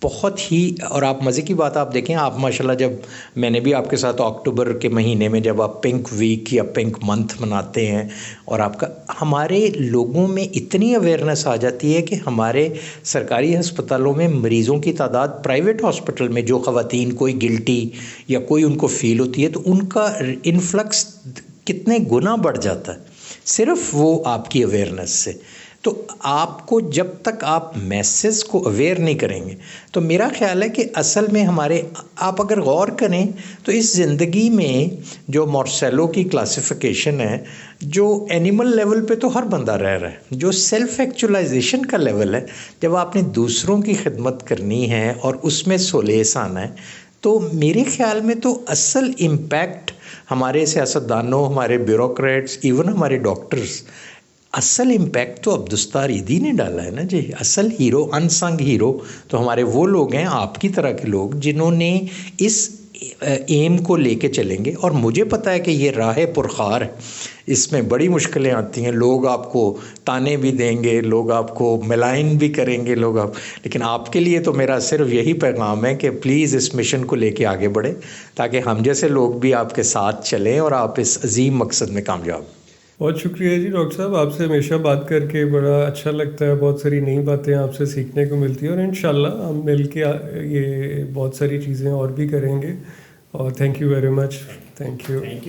बहुत ही। और आप मज़े की बात आप देखें, आप माशाल्लाह, जब मैंने भी आपके साथ अक्टूबर के महीने में जब आप पिंक वीक या पिंक मंथ मनाते हैं और आपका, हमारे लोगों में इतनी अवेयरनेस आ जाती है कि हमारे सरकारी अस्पतालों में मरीज़ों की तादाद प्राइवेट हॉस्पिटल में, जो ख़वातीन कोई गिल्टी या कोई उनको फ़ील होती है, तो उनका इन्फ्लक्स कितने गुना बढ़ जाता है सिर्फ वो आपकी अवेयरनेस से। तो आपको जब तक आप मैसेज को अवेयर नहीं करेंगे, तो मेरा ख्याल है कि असल में हमारे, आप अगर गौर करें तो इस ज़िंदगी में जो मॉर्सेलो की क्लासिफिकेशन है, जो एनिमल लेवल पे तो हर बंदा रह रहा है, जो सेल्फ एक्चुअलाइजेशन का लेवल है, जब आपने दूसरों की खिदमत करनी है और उसमें सोलेस आना है, तो मेरे ख्याल में तो असल इम्पैक्ट हमारे सियासतदानों, हमारे ब्यूरोक्रेट्स, इवन हमारे डॉक्टर्स, असल इम्पैक्ट तो अब्दुस्तार ईदी ने डाला है ना जी। असल हीरो, अनसंग हीरो तो हमारे वो लोग हैं, आपकी तरह के लोग, जिन्होंने इस एम को लेके चलेंगे। और मुझे पता है कि ये राह पुरखार है, इसमें बड़ी मुश्किलें आती हैं, लोग आपको ताने भी देंगे, लोग आपको मलाइन भी करेंगे, लेकिन आपके लिए तो मेरा सिर्फ यही पैगाम है कि प्लीज़ इस मिशन को लेके आगे बढ़े, ताकि हम जैसे लोग भी आपके साथ चलें और आप इस अजीम मकसद में कामयाब। बहुत शुक्रिया जी डॉक्टर साहब, आपसे हमेशा बात करके बड़ा अच्छा लगता है, बहुत सारी नई बातें आपसे सीखने को मिलती है और इंशाल्लाह हम मिल के ये बहुत सारी चीज़ें और भी करेंगे। और thank you very much. Thank you.